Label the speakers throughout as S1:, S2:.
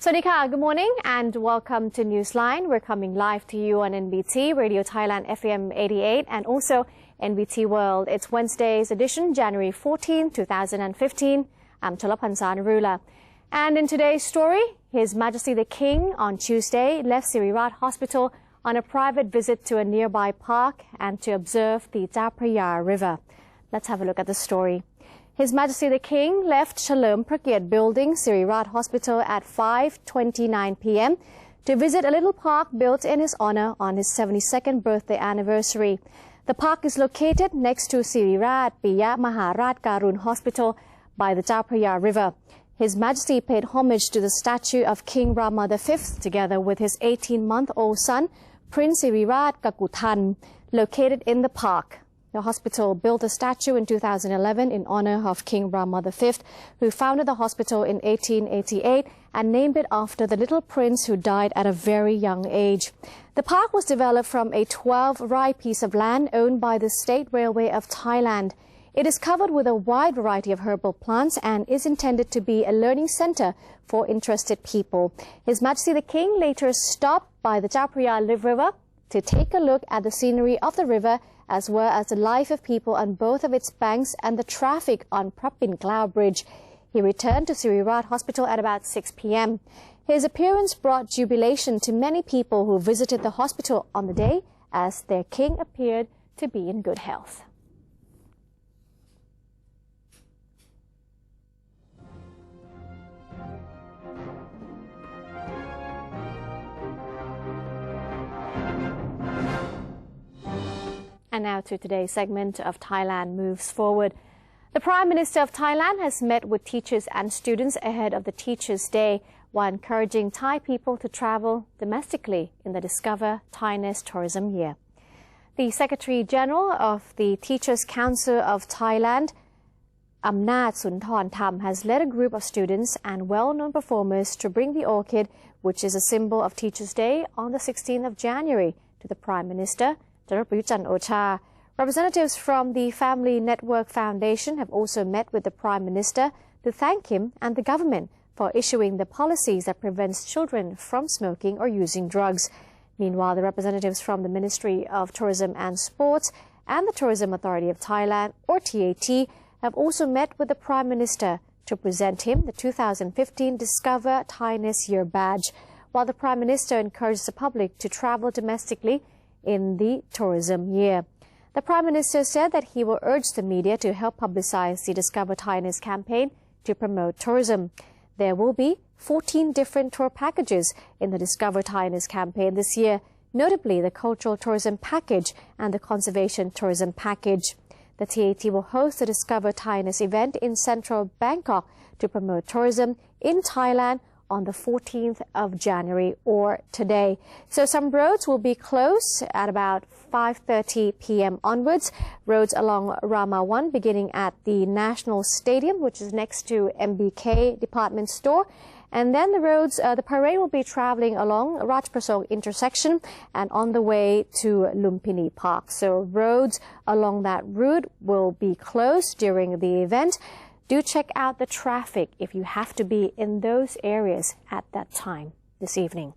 S1: Swadika, good morning and welcome to Newsline. We're coming live to you on NBT, Radio Thailand FM 88 and also NBT World. It's Wednesday's edition, January 14, 2015. I'm Cholapansa Narula. And in today's story, His Majesty the King on Tuesday left Sirirat Hospital on a private visit to a nearby park and to observe the Chao Phraya River. Let's have a look at the story. His Majesty the King left Chalerm Prakiat Building, Sirirat Hospital at 5:29 p.m. to visit a little park built in his honor on his 72nd birthday anniversary. The park is located next to Sirirat Piya Maharaj Karun Hospital by the Chao Phraya River. His Majesty paid homage to the statue of King Rama V together with his 18-month-old son, Prince Sirirat Kakuthan, located in the park. The hospital built a statue in 2011 in honor of King Rama V, who founded the hospital in 1888 and named it after the little prince who died at a very young age. The park was developed from a 12-rai piece of land owned by the State Railway of Thailand. It is covered with a wide variety of herbal plants and is intended to be a learning center for interested people. His Majesty the King later stopped by the Chao Phraya River to take a look at the scenery of the river as well as the life of people on both of its banks and the traffic on Prapin Cloud Bridge. He returned to Sirirat Hospital at about 6 p.m. His appearance brought jubilation to many people who visited the hospital on the day as their king appeared to be in good health. And now to today's segment of Thailand Moves Forward. The Prime Minister of Thailand has met with teachers and students ahead of the Teachers' Day while encouraging Thai people to travel domestically in the Discover Thainess Tourism Year. The Secretary General of the Teachers' Council of Thailand, Amnat Sunthorn Tham, has led a group of students and well-known performers to bring the orchid, which is a symbol of Teachers' Day, on the 16th of January to the Prime Minister, Representatives from the Family Network Foundation have also met with the Prime Minister to thank him and the government for issuing the policies that prevents children from smoking or using drugs. Meanwhile, the representatives from the Ministry of Tourism and Sports and the Tourism Authority of Thailand, or TAT, have also met with the Prime Minister to present him the 2015 Discover Thainess Year badge, while the Prime Minister encouraged the public to travel domestically in the tourism year. The Prime Minister said that he will urge the media to help publicize the Discover Thainess campaign to promote tourism. There will be 14 different tour packages in the Discover Thainess campaign this year, notably the Cultural Tourism Package and the Conservation Tourism Package. The TAT will host the Discover Thainess event in central Bangkok to promote tourism in Thailand on the 14th of January, or today. So some roads will be closed at about 5:30 p.m. onwards. Roads along Rama 1 beginning at the National Stadium, which is next to MBK Department Store. And then the parade will be traveling along Rajprasong intersection and on the way to Lumpini Park. So roads along that route will be closed during the event. Do check out the traffic if you have to be in those areas at that time this evening.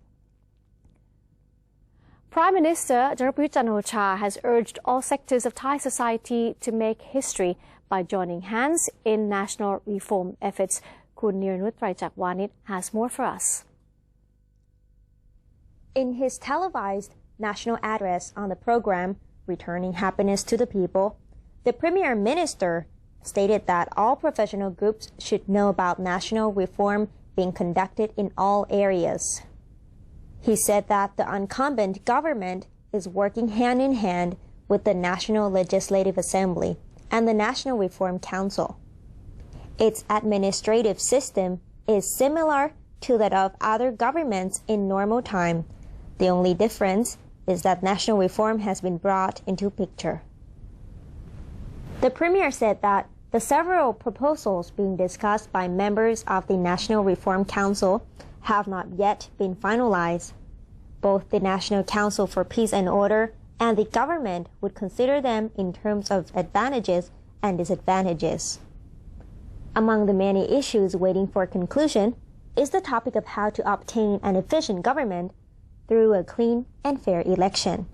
S1: Prime Minister Prayut Chan-o-cha has urged all sectors of Thai society to make history by joining hands in national reform efforts. Kun Niranut Traichakwanit has more for us.
S2: In his televised national address on the program, Returning Happiness to the People, the Premier Minister stated that all professional groups should know about national reform being conducted in all areas. He said that the incumbent government is working hand in hand with the National Legislative Assembly and the National Reform Council. Its administrative system is similar to that of other governments in normal time. The only difference is that national reform has been brought into picture. The Premier said that the several proposals being discussed by members of the National Reform Council have not yet been finalized. Both the National Council for Peace and Order and the government would consider them in terms of advantages and disadvantages. Among the many issues waiting for conclusion, is the topic of how to obtain an efficient government through a clean and fair election.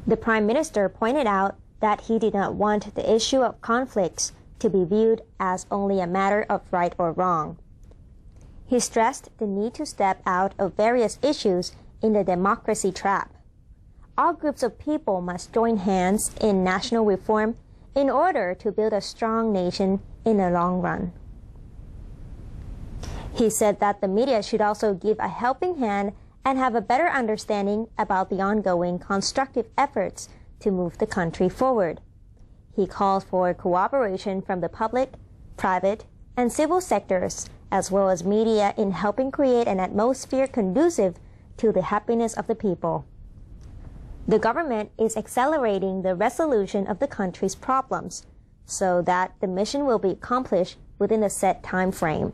S2: The Prime Minister pointed out that he did not want the issue of conflicts to be viewed as only a matter of right or wrong. He stressed the need to step out of various issues in the democracy trap. All groups of people must join hands in national reform in order to build a strong nation in the long run. He said that the media should also give a helping hand and have a better understanding about the ongoing constructive efforts to move the country forward. He called for cooperation from the public, private, and civil sectors, as well as media, in helping create an atmosphere conducive to the happiness of the people. The government is accelerating the resolution of the country's problems so that the mission will be accomplished within a set time frame.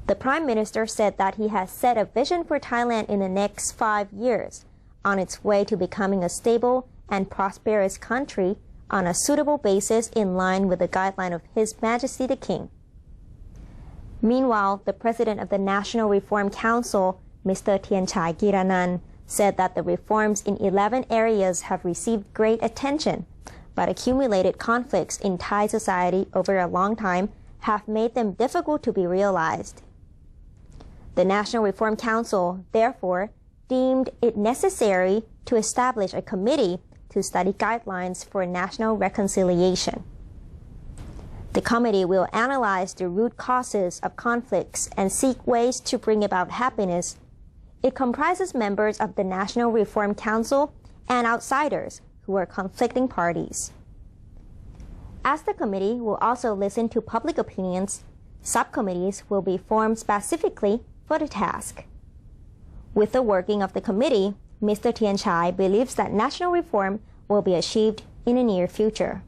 S2: The Prime Minister said that he has set a vision for Thailand in the next 5 years on its way to becoming a stable and prosperous country on a suitable basis in line with the guideline of His Majesty the King. Meanwhile, the President of the National Reform Council, Mr. Tianchai Kiranan, said that the reforms in 11 areas have received great attention, but accumulated conflicts in Thai society over a long time have made them difficult to be realized. The National Reform Council, therefore, deemed it necessary to establish a committee to study guidelines for national reconciliation. The committee will analyze the root causes of conflicts and seek ways to bring about happiness. It comprises members of the National Reform Council and outsiders who are conflicting parties. As the committee will also listen to public opinions, subcommittees will be formed specifically for the task. With the working of the committee, Mr. Tianchai believes that national reform will be achieved in the near future.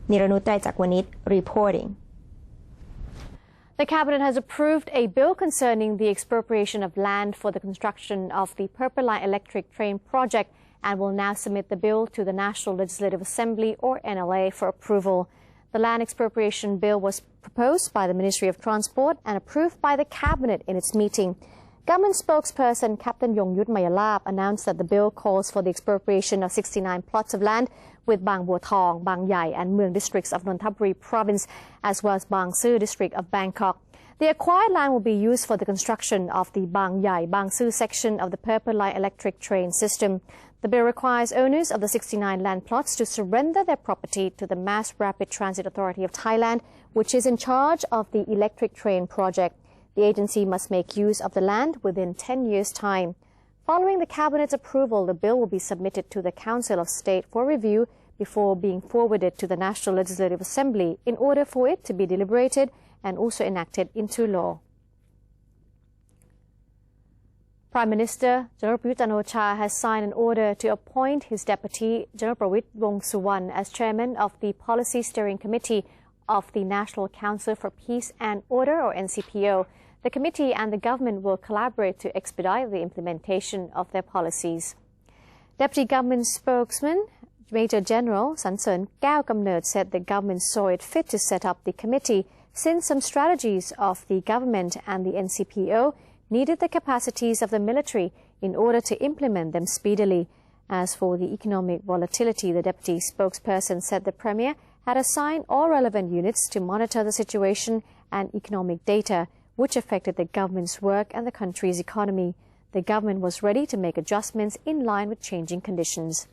S2: Niranut Traijakwanit reporting.
S1: The Cabinet has approved a bill concerning the expropriation of land for the construction of the Purple Line electric train project and will now submit the bill to the National Legislative Assembly, or NLA, for approval. The land expropriation bill was proposed by the Ministry of Transport and approved by the Cabinet in its meeting. Government spokesperson Captain Yongyut Mayalab announced that the bill calls for the expropriation of 69 plots of land with Bang Baw Thong, Bang Yai and Mueang districts of Nonthaburi province, as well as Bang Su district of Bangkok. The acquired land will be used for the construction of the Bang Yai, Bang Su section of the Purple Line electric train system. The bill requires owners of the 69 land plots to surrender their property to the Mass Rapid Transit Authority of Thailand, which is in charge of the electric train project. The agency must make use of the land within 10 years' time. Following the Cabinet's approval, the bill will be submitted to the Council of State for review before being forwarded to the National Legislative Assembly in order for it to be deliberated and also enacted into law. Prime Minister General Prayut Chan-o-cha has signed an order to appoint his deputy, General Prawit Wongsuwon, as chairman of the Policy Steering Committee of the National Council for Peace and Order, or NCPO. The committee and the government will collaborate to expedite the implementation of their policies. Deputy Government Spokesman Major General Sansern Kao Kamnert said the government saw it fit to set up the committee since some strategies of the government and the NCPO needed the capacities of the military in order to implement them speedily. As for the economic volatility, the deputy spokesperson said the Premier had assigned all relevant units to monitor the situation and economic data, which affected the government's work and the country's economy. The government was ready to make adjustments in line with changing conditions.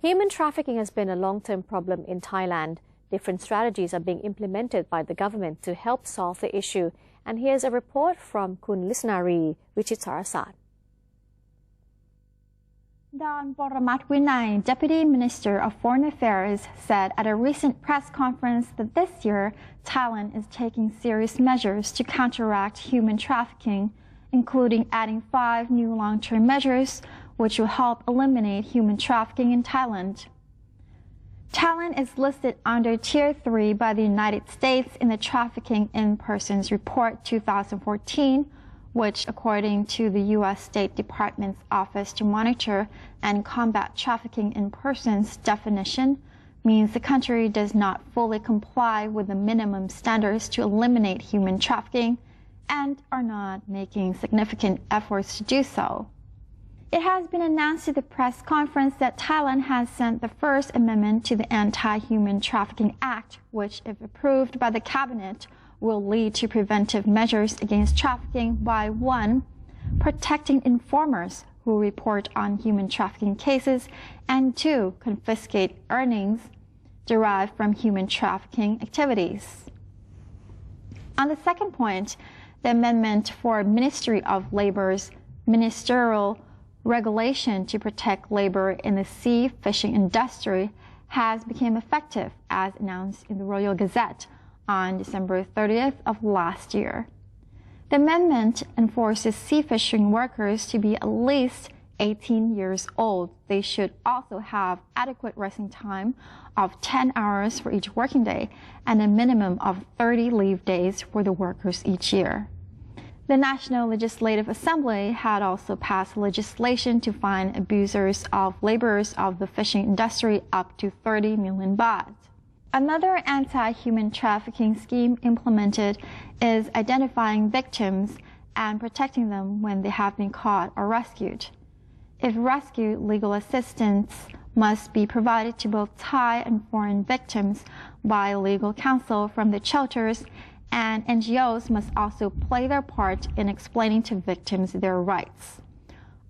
S1: Human trafficking has been a long-term problem in Thailand. Different strategies are being implemented by the government to help solve the issue. And here's a report from Kun Lisnari, Wichitarasat.
S3: Don Boramat Winai, Deputy Minister of Foreign Affairs, said at a recent press conference that this year, Thailand is taking serious measures to counteract human trafficking, including adding 5 new long-term measures, which will help eliminate human trafficking in Thailand. Thailand is listed under Tier 3 by the United States in the Trafficking in Persons Report 2014, which, according to the U.S. State Department's Office to Monitor and Combat Trafficking in Persons definition, means the country does not fully comply with the minimum standards to eliminate human trafficking and are not making significant efforts to do so. It has been announced at the press conference that Thailand has sent the first amendment to the Anti-Human Trafficking Act, which, if approved by the cabinet, will lead to preventive measures against trafficking by 1. Protecting informers who report on human trafficking cases, and 2. Confiscate earnings derived from human trafficking activities. On the second point, the amendment for Ministry of Labor's ministerial regulation to protect labor in the sea fishing industry has become effective, as announced in the Royal Gazette on December 30th of last year. The amendment enforces sea fishing workers to be at least 18 years old. They should also have adequate resting time of 10 hours for each working day and a minimum of 30 leave days for the workers each year. The National Legislative Assembly had also passed legislation to fine abusers of laborers of the fishing industry up to 30 million baht. Another anti-human trafficking scheme implemented is identifying victims and protecting them when they have been caught or rescued. If rescued, legal assistance must be provided to both Thai and foreign victims by legal counsel from the shelters, and NGOs must also play their part in explaining to victims their rights.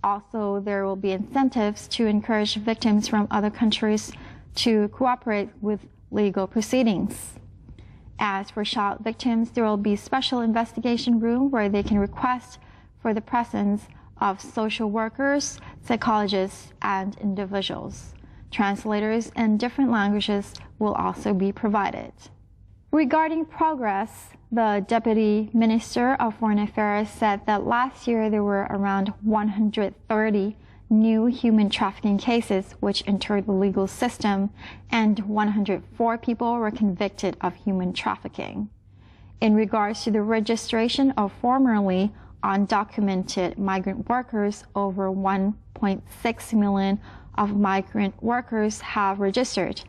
S3: Also, there will be incentives to encourage victims from other countries to cooperate with legal proceedings. As for child victims, there will be a special investigation room where they can request for the presence of social workers, psychologists, and individuals. Translators in different languages will also be provided. Regarding progress, the Deputy Minister of Foreign Affairs said that last year there were around 130 new human trafficking cases which entered the legal system, and 104 people were convicted of human trafficking. In regards to the registration of formerly undocumented migrant workers, over 1.6 million of migrant workers have registered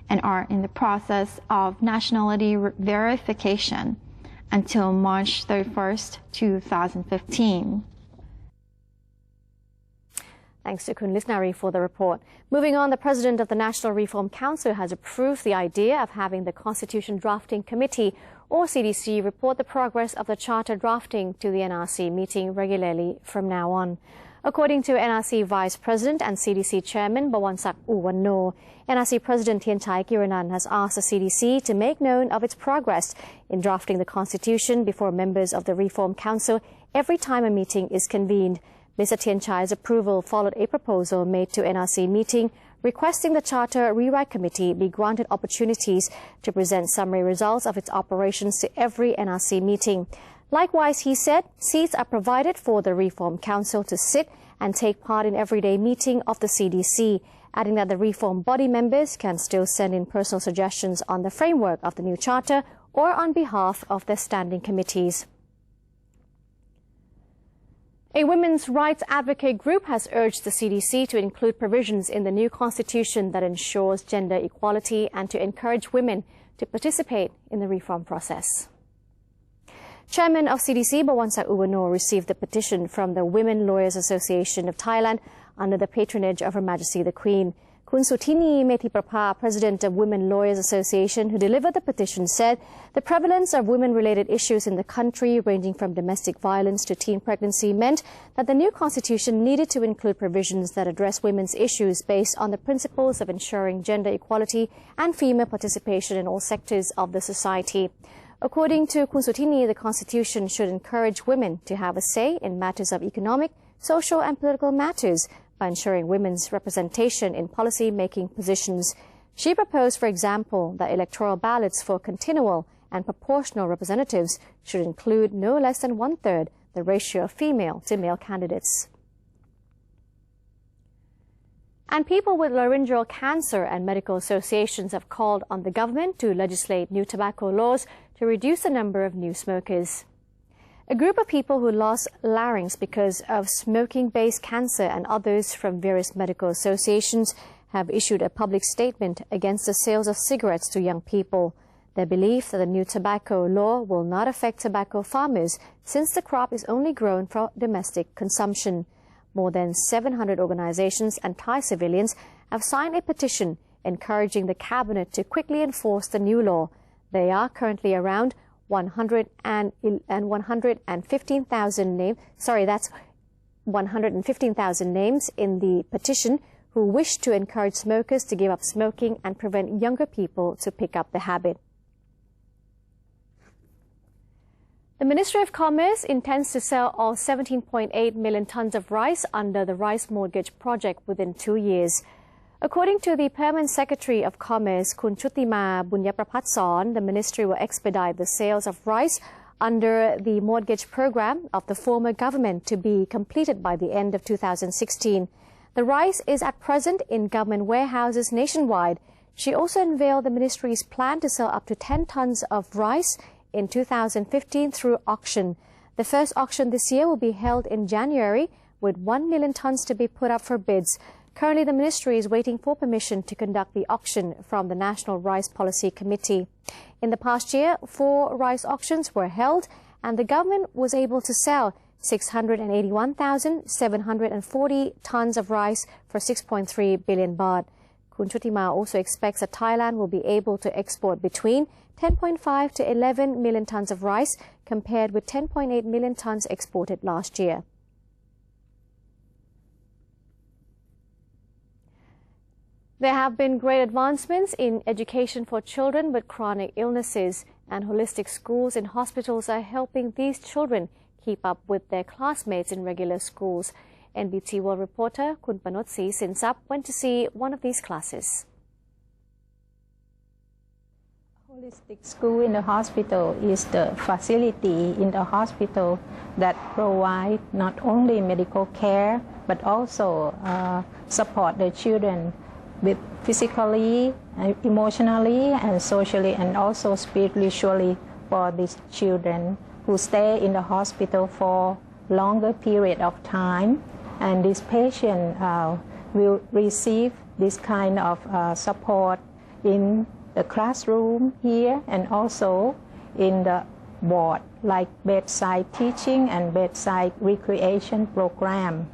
S3: and are in the process of nationality verification until March 31st, 2015.
S1: Thanks to Kun Lisnari for the report. Moving on, the President of the National Reform Council has approved the idea of having the Constitution Drafting Committee, or CDC, report the progress of the Charter drafting to the NRC meeting regularly from now on. According to NRC Vice President and CDC Chairman Bawansak Uwano, NRC President Thien Chai Kiranan has asked the CDC to make known of its progress in drafting the Constitution before members of the Reform Council every time a meeting is convened. Mr. Thien Chai's approval followed a proposal made to NRC meeting requesting the Charter Rewrite Committee be granted opportunities to present summary results of its operations to every NRC meeting. Likewise, he said, seats are provided for the Reform Council to sit and take part in everyday meeting of the CDC, adding that the Reform body members can still send in personal suggestions on the framework of the new Charter or on behalf of their standing committees. A women's rights advocate group has urged the CDC to include provisions in the new constitution that ensures gender equality and to encourage women to participate in the reform process. Chairman of CDC Bawansak Uwano received the petition from the Women Lawyers Association of Thailand under the patronage of Her Majesty the Queen. Kun Sutini Metiprapha, President of Women Lawyers Association, who delivered the petition, said the prevalence of women-related issues in the country, ranging from domestic violence to teen pregnancy, meant that the new constitution needed to include provisions that address women's issues based on the principles of ensuring gender equality and female participation in all sectors of the society. According to Kun Sutini, the constitution should encourage women to have a say in matters of economic, social and political matters by ensuring women's representation in policy-making positions. She proposed, for example, that electoral ballots for continual and proportional representatives should include no less than 1/3 the ratio of female to male candidates. And people with laryngeal cancer and medical associations have called on the government to legislate new tobacco laws to reduce the number of new smokers. A group of people who lost larynx because of smoking-based cancer and others from various medical associations have issued a public statement against the sales of cigarettes to young people. They believe that the new tobacco law will not affect tobacco farmers since the crop is only grown for domestic consumption. More than 700 organizations and Thai civilians have signed a petition encouraging the cabinet to quickly enforce the new law. They are currently around 115,000 names. That's 115,000 names in the petition who wish to encourage smokers to give up smoking and prevent younger people to pick up the habit. The Ministry of Commerce intends to sell all 17.8 million tons of rice under the rice mortgage project within 2 years. According to the Permanent Secretary of Commerce, Kun Chutima Bunyapratson, the ministry will expedite the sales of rice under the mortgage program of the former government to be completed by the end of 2016. The rice is at present in government warehouses nationwide. She also unveiled the ministry's plan to sell up to 10 tons of rice in 2015 through auction. The first auction this year will be held in January, with 1 million tons to be put up for bids. Currently, the ministry is waiting for permission to conduct the auction from the National Rice Policy Committee. In the past year, 4 rice auctions were held, and the government was able to sell 681,740 tons of rice for 6.3 billion baht. Kun Chutima also expects that Thailand will be able to export between 10.5 to 11 million tons of rice, compared with 10.8 million tons exported last year. There have been great advancements in education for children with chronic illnesses, and holistic schools and hospitals are helping these children keep up with their classmates in regular schools. NBT World reporter Kun Panotsi Sinsap went to see one of these classes.
S4: Holistic school in the hospital is the facility in the hospital that provide not only medical care but also support the children with physically, emotionally, and socially, and also spiritually for these children who stay in the hospital for longer period of time. And this patient will receive this kind of support in the classroom here and also in the ward, like bedside teaching and bedside recreation program.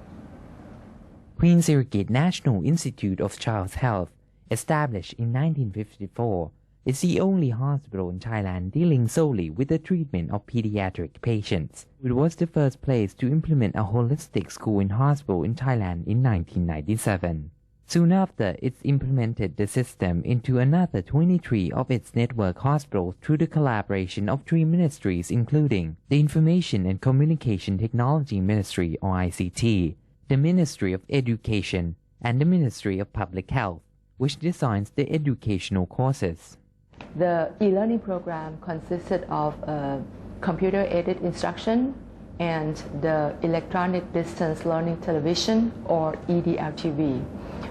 S5: Queen Sirikit National Institute of Child's Health, established in 1954, is the only hospital in Thailand dealing solely with the treatment of pediatric patients. It was the first place to implement a holistic school in hospital in Thailand in 1997. Soon after, it implemented the system into another 23 of its network hospitals through the collaboration of 3 ministries, including the Information and Communication Technology Ministry, or ICT, the Ministry of Education, and the Ministry of Public Health, which designs the educational courses.
S6: The e-learning program consisted of computer-aided instruction and the electronic distance learning television, or EDLTV,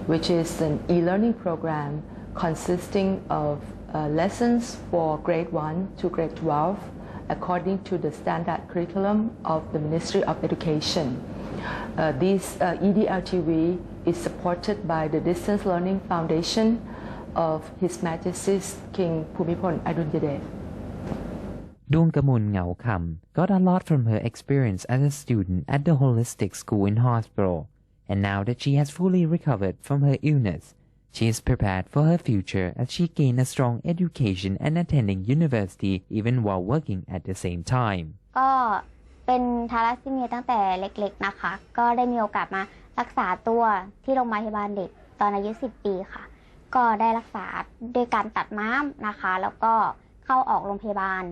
S6: which is an e-learning program consisting of lessons for grade 1 to grade 12 according to the standard curriculum of the Ministry of Education. This EDLTV is supported by the Distance Learning Foundation of His Majesty's King Bhumibol Adulyadej.
S5: Dongkamul Ngao Kam got a lot from her experience as a student at the holistic school in hospital, and now that she has fully recovered from her illness, she is prepared for her future as she gained a strong education and attending university even while working at the same time.
S7: เป็นทาลัสซีเมียตั้งแต่เล็กๆนะคะก็ได้มีโอกาสมารักษาตัวที่โรงพยาบาลเด็กตอนอายุ10 ปีค่ะก็ได้รักษาด้วยการตัดม้ามนะคะแล้วก็เข้าออกโรงพยาบาล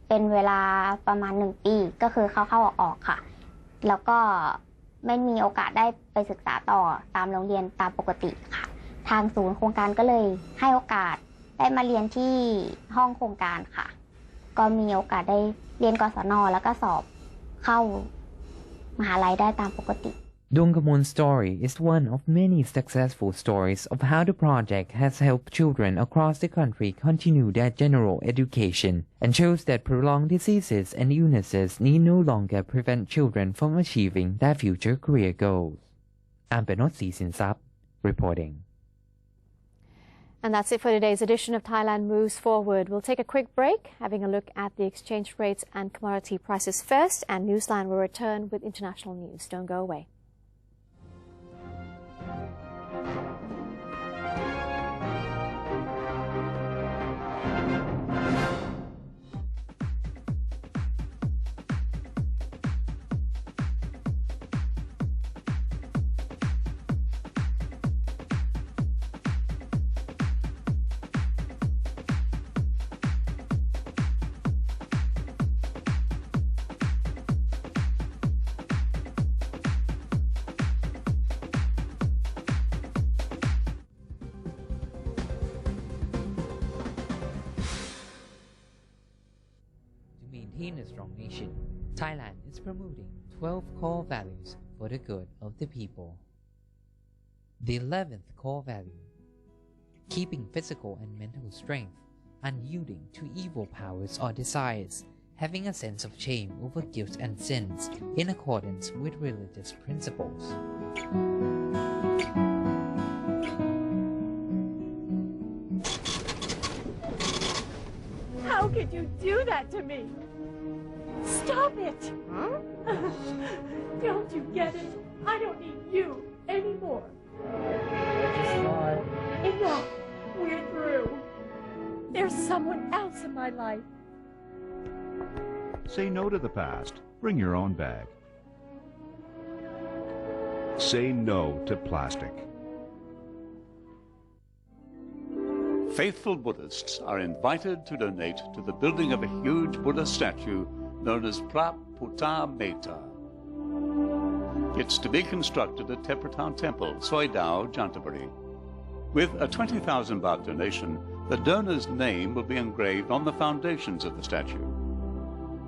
S7: เป็นเวลาประมาณ1 ปีก็คือเข้าออกค่ะแล้วก็ไม่มีโอกาสได้ไปศึกษาต่อตามโรงเรียนตามปกติค่ะทางศูนย์โครงการก็เลยให้โอกาสได้มาเรียนที่ห้องโครงการค่ะก็มีโอกาสได้เรียนกศน.แล้วก็สอบเข้ามหาลัยได้ตามปกติ
S5: Dongkamul's story is one of many successful stories of how the project has helped children across the country continue their general education and shows that prolonged diseases and illnesses need no longer prevent children from achieving their future career goals. I'm Panotsi Sinsap reporting.
S1: And that's it for today's edition of Thailand Moves Forward. We'll take a quick break, having a look at the exchange rates and commodity prices first, and Newsline will return with international news. Don't go away.
S5: Maintain a strong nation, Thailand is promoting 12 core values for the good of the people. The 11th core value: keeping physical and mental strength, unyielding to evil powers or desires, having a sense of shame over guilt and sins in accordance with religious principles.
S8: How could you do that to me? Stop it! Huh? Don't you get it? I don't need you anymore. Enough! We're through. There's someone else in my life.
S9: Say no to the past. Bring your own bag. Say no to plastic.
S10: Faithful Buddhists are invited to donate to the building of a huge Buddha statue known as Praputta Metta. It's to be constructed at Tepratown Temple, Soi Dao, Jantaburi. With a 20,000 baht donation, the donor's name will be engraved on the foundations of the statue.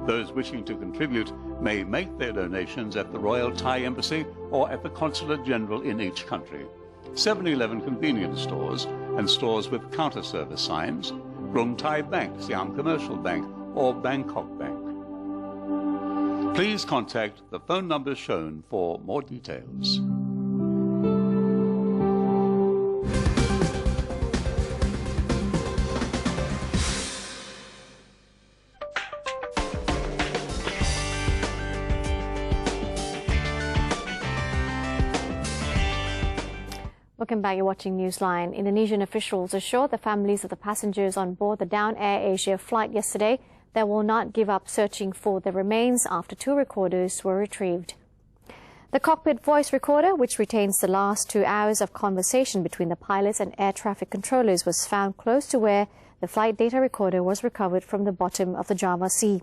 S10: Those wishing to contribute may make their donations at the Royal Thai Embassy or at the Consulate General in each country, 7-Eleven convenience stores and stores with counter service signs, Rung Thai Bank, Siam Commercial Bank or Bangkok Bank. Please contact the phone numbers shown for more details.
S1: Welcome back. You're watching Newsline. Indonesian officials assured the families of the passengers on board the downed AirAsia flight yesterday they will not give up searching for the remains after 2 recorders were retrieved. The cockpit voice recorder, which retains the last 2 hours of conversation between the pilots and air traffic controllers, was found close to where the flight data recorder was recovered from the bottom of the Java Sea.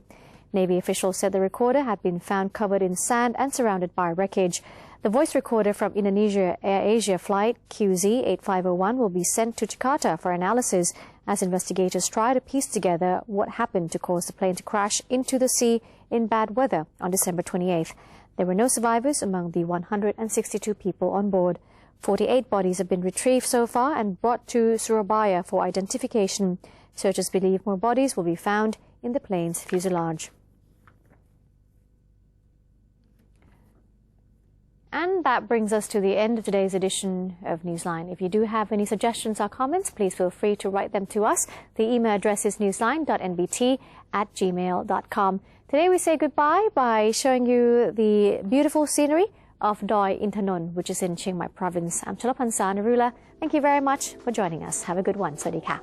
S1: Navy officials said the recorder had been found covered in sand and surrounded by wreckage. The voice recorder from Indonesia AirAsia flight QZ8501 will be sent to Jakarta for analysis as investigators try to piece together what happened to cause the plane to crash into the sea in bad weather on December 28th. There were no survivors among the 162 people on board. 48 bodies have been retrieved so far and brought to Surabaya for identification. Searchers believe more bodies will be found in the plane's fuselage. And that brings us to the end of today's edition of Newsline. If you do have any suggestions or comments, please feel free to write them to us. The email address is newsline.nbt@gmail.com. Today we say goodbye by showing you the beautiful scenery of Doi Intanon, which is in Chiang Mai province. I'm Chalapansar Narula. Thank you very much for joining us. Have a good one. Sawasdee ka.